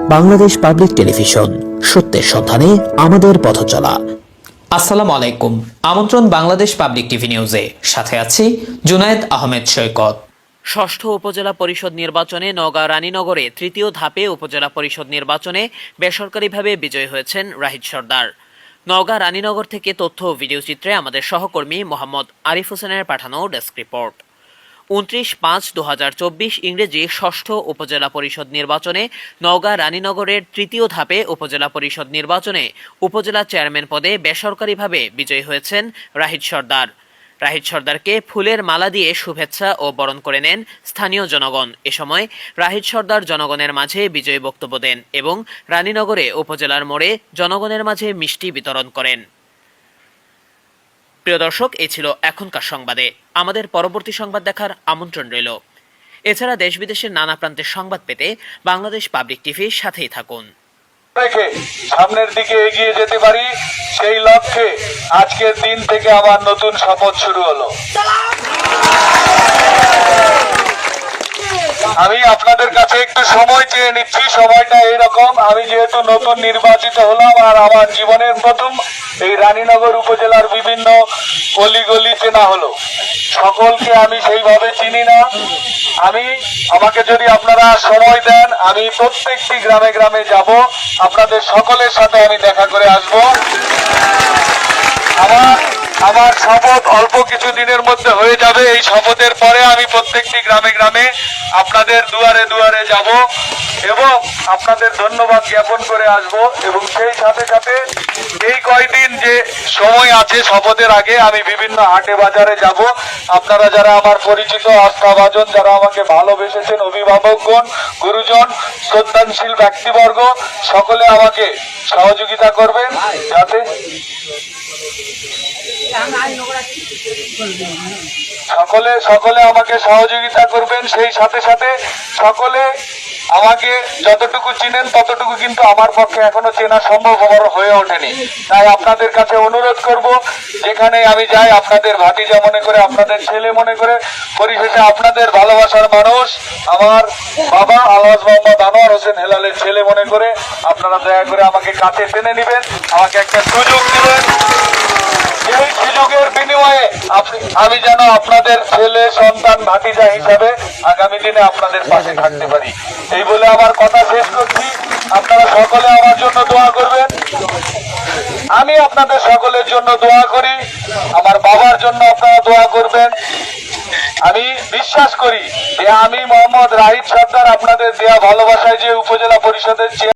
Bangladesh public television, সত্যের সন্ধানে আমাদের পথ চলা। আসসালামু আলাইকুম। আমন্ত্রণ বাংলাদেশ পাবলিক টিভি নিউজে, সাথে আছি জুনায়েদ আহমেদ সৈকত। ষষ্ঠ উপজেলা পরিষদ নির্বাচনে নওগাঁ রানীনগরে তৃতীয় ধাপে উপজেলা পরিষদ নির্বাচনে বেসরকারিভাবে বিজয়ী হয়েছেন রাহিদ সর্দার। নওগাঁ রানীনগর থেকে তথ্য ও ভিডিও চিত্রে আমাদের সহকর্মী মোহাম্মদ আরিফ হোসেনের পাঠানো ডেস্ক রিপোর্ট। 29/5/2024 ইংরেজি ষষ্ঠ উপজেলা পরিষদ নির্বাচনে নওগাঁ রানীনগরের তৃতীয় ধাপে উপজেলা পরিষদ নির্বাচনে উপজেলা চেয়ারম্যান পদে বেসরকারিভাবে বিজয়ী হয়েছেন রাহিদ সর্দার। রাহিদ সর্দারকে ফুলের মালা দিয়ে শুভেচ্ছা ও বরণ করে নেন স্থানীয় জনগণ। এ সময় রাহিদ সর্দার জনগণের মাঝে বিজয়ী বক্তব্য দেন এবং রানীনগরে উপজেলার মোড়ে জনগণের মাঝে মিষ্টি বিতরণ করেন। প্রিয় দর্শক, এই ছিল এখনকার সংবাদে। আমাদের পরবর্তী সংবাদ দেখার আমন্ত্রণ রইল। এছাড়া দেশ বিদেশের নানা প্রান্তের সংবাদ পেতে বাংলাদেশ পাবলিক টিভির সাথেই থাকুন। রেখে সামনের দিকে এগিয়ে যেতে পারি, সেই লক্ষ্যে আজকের দিন থেকে আমার নতুন শপথ শুরু হলো। আমি আপনাদের কাছে একটু সময় চেয়ে নিচ্ছি। সময়টা এইরকম, আমি যেহেতু নতুন নির্বাচিত হলাম আর আমার জীবনের প্রথম এই রানীনগর উপজেলার বিভিন্ন অলিগলি চেনা হলো। সকলকে আমি সেইভাবে চিনি না। আমাকে যদি আপনারা সময় দেন, আমি প্রত্যেকটি গ্রামে গ্রামে যাব, আপনাদের সকলের সাথে আমি দেখা করে আসব। আমার শপথ অল্প কিছু দিনের মধ্যে হয়ে যাবে। এই শপথের পরে আমি প্রত্যেকটি গ্রামে গ্রামে আপনাদের দুয়ারে দুয়ারে যাব এবং আপনাদের ধন্যবাদ জ্ঞাপন করে আসব। এবং সেই সাথে সাথে এই কয়দিন যে সময় আছে শপথের আগে, আমি বিভিন্ন হাটে বাজারে যাব। আপনারা যারা আমার পরিচিত আস্থাভাজন, যারা আমাকে ভালোবেসেছেন, অভিভাবকগণ, গুরুজন, শ্রদ্ধাশীল ব্যক্তিবর্গ, সকলে আমাকে সহযোগিতা করবেন যাতে সকলে আমাকে সহযোগিতা করবেন। সেই সাথে সাথে সকলে আমাকে যতটুকু চিনেন ততটুকু কিন্তু আমার পক্ষে এখনো চেনা সম্ভব হয়ে ওঠেনি। তাই আপনাদের কাছে অনুরোধ করব, যেখানে আমি যাই আপনাদের ভাতিজা মনে করে, আপনাদের ছেলে মনে করে, পরিশেষে আপনাদের ভালোবাসার মানুষ আমার বাবা আলহাজ মোহাম্মদ আনোয়ার হোসেন হেলালের ছেলে মনে করে আপনারা দয়া করে আমাকে কাছে টেনে নেবেন, আমাকে একটা সুযোগ দিবেন। এই সুযোগের বিনিময়ে আমি যেন আপনাদের ছেলে সন্তান ভাতিজা হিসাবে আগামী দিনে আপনাদের পাশে থাকতে পারি। এই বলে আমার কথা শেষ করছি। আপনারা সকলে আমার জন্য দোয়া করবেন। আমি আপনাদের সকলের জন্য দোয়া করি, আমার বাবার জন্য আপনারা দোয়া করবেন। আমি বিশ্বাস করি যে আমি মোহাম্মদ রাহিদ সর্দার আপনাদের দেয়া ভালোবাসায় যে উপজেলা পরিষদের